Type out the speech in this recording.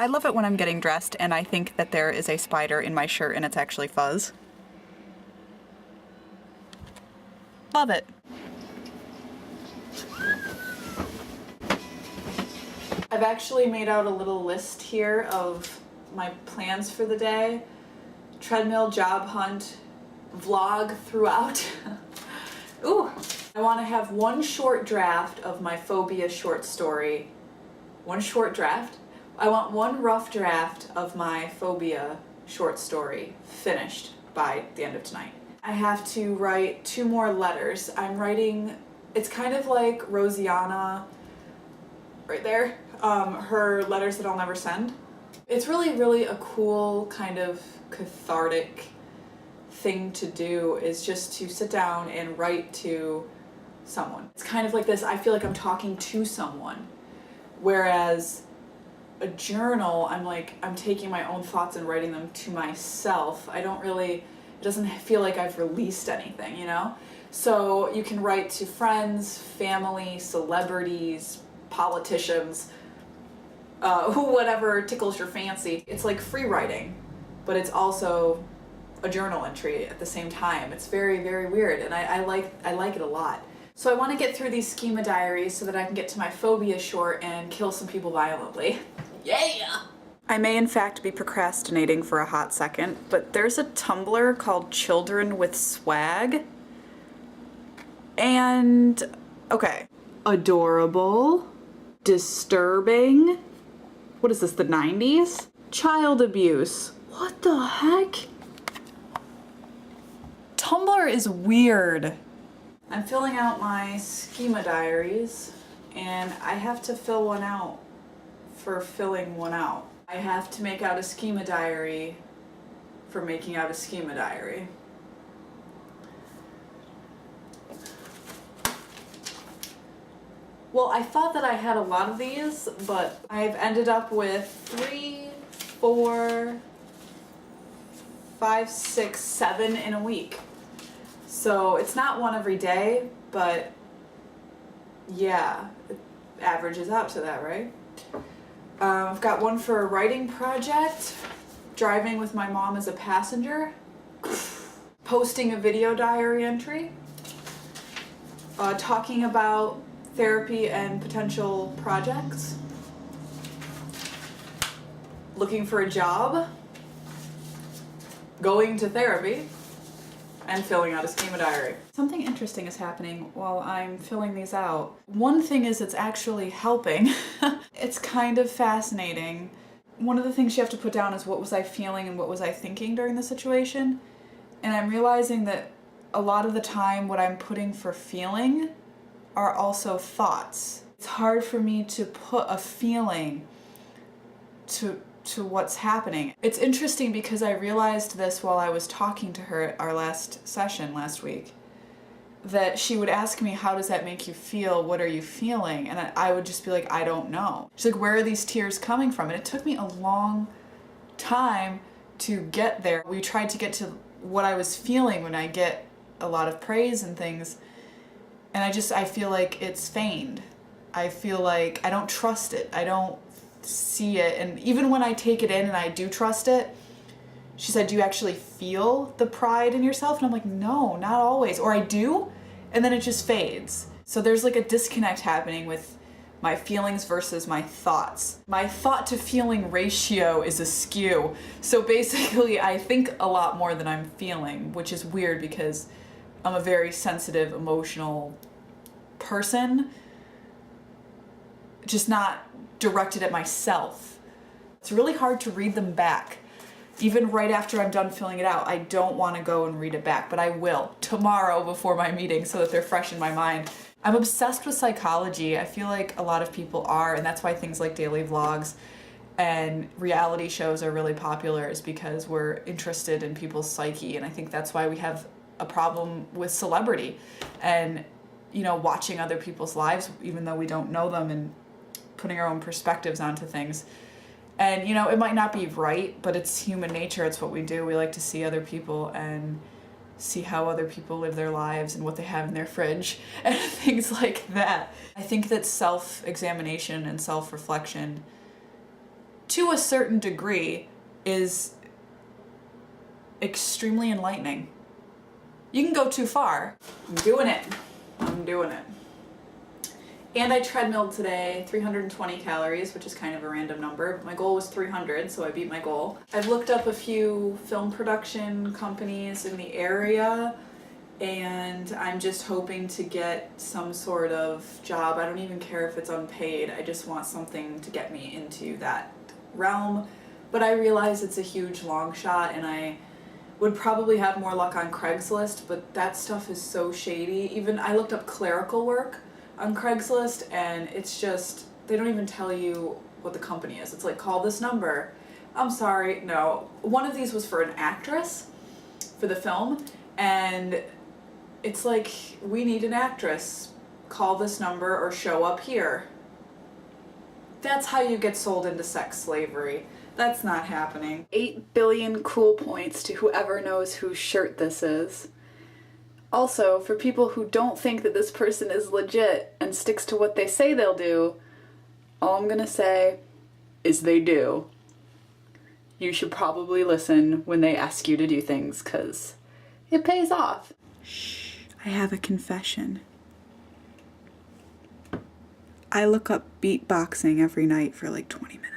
I love it when I'm getting dressed and I think that there is a spider in my shirt and it's actually fuzz. Love it. I've actually made out a little list here of my plans for the day. Treadmill, job hunt, vlog throughout. Ooh. I want to have one short draft of my phobia short story. One short draft. I want one rough draft of my phobia short story finished by the end of tonight. I have to write 2 more letters. I'm writing, it's kind of like Rosianna, right there, her letters that I'll never send. It's really a cool kind of cathartic thing to do, is just to sit down and write to someone. It's kind of like this, I feel like I'm talking to someone. Whereas a journal, I'm taking my own thoughts and writing them to myself. I don't really, it doesn't feel like I've released anything, you know? So you can write to friends, family, celebrities, politicians, whatever tickles your fancy. It's like free writing, but it's also a journal entry at the same time. It's very weird, and I like it a lot. So I want to get through these schema diaries so that I can get to my phobia short and kill some people violently. Yeah! I may in fact be procrastinating for a hot second, but there's a Tumblr called Children with Swag. And, okay. Adorable. Disturbing. What is this, the 90s? Child abuse. What the heck? Tumblr is weird. I'm filling out my schema diaries, and I have to fill one out for filling one out. I have to make out a schema diary for making out a schema diary. Well, I thought that I had a lot of these, but I've ended up with 3, 4, 5, 6, 7 in a week. So it's not one every day, but yeah, it averages out to that, right? I've got one for a writing project, driving with my mom as a passenger, posting a video diary entry, talking about therapy and potential projects, looking for a job, going to therapy, and filling out a schema diary. Something interesting is happening while I'm filling these out. One thing is it's actually helping. It's kind of fascinating. One of the things you have to put down is what was I feeling and what was I thinking during the situation. And I'm realizing that a lot of the time what I'm putting for feeling are also thoughts. It's hard for me to put a feeling to what's happening. It's interesting because I realized this while I was talking to her at our last session last week, that she would ask me, how does that make you feel? What are you feeling? And I would just be like, I don't know. She's like, where are these tears coming from? And it took me a long time to get there. We tried to get to what I was feeling when I get a lot of praise and things, and I feel like it's feigned. I feel like I don't trust it. I don't see it. And even when I take it in and I do trust it, she said, do you actually feel the pride in yourself? And I'm like, no, not always. Or I do, and then it just fades. So there's like a disconnect happening with my feelings versus my thoughts. My thought to feeling ratio is askew. So basically I think a lot more than I'm feeling, which is weird because I'm a very sensitive, emotional person, just not directed at myself. It's really hard to read them back. Even right after I'm done filling it out, I don't want to go and read it back, but I will tomorrow before my meeting so that they're fresh in my mind. I'm obsessed with psychology. I feel like a lot of people are, and that's why things like daily vlogs and reality shows are really popular, is because we're interested in people's psyche, and I think that's why we have a problem with celebrity and, you know, watching other people's lives even though we don't know them and putting our own perspectives onto things. And, you know, it might not be right, but it's human nature. It's what we do. We like to see other people and see how other people live their lives and what they have in their fridge and things like that. I think that self-examination and self-reflection to a certain degree, is extremely enlightening. You can go too far. I'm doing it. I'm doing it. And I treadmilled today, 320 calories, which is kind of a random number. My goal was 300, so I beat my goal. I've looked up a few film production companies in the area, and I'm just hoping to get some sort of job. I don't even care if it's unpaid. I just want something to get me into that realm. But I realize it's a huge long shot, and I would probably have more luck on Craigslist, but that stuff is so shady. Even I looked up clerical work on Craigslist, and it's just, they don't even tell you what the company is. It's like, call this number. I'm sorry, no. One of these was for an actress for the film, and it's like, we need an actress. Call this number or show up here. That's how you get sold into sex slavery. That's not happening. 8 billion cool points to whoever knows whose shirt this is. Also, for people who don't think that this person is legit and sticks to what they say they'll do, all I'm gonna say is they do. You should probably listen when they ask you to do things, 'cause it pays off. Shh, I have a confession. I look up beatboxing every night for like 20 minutes.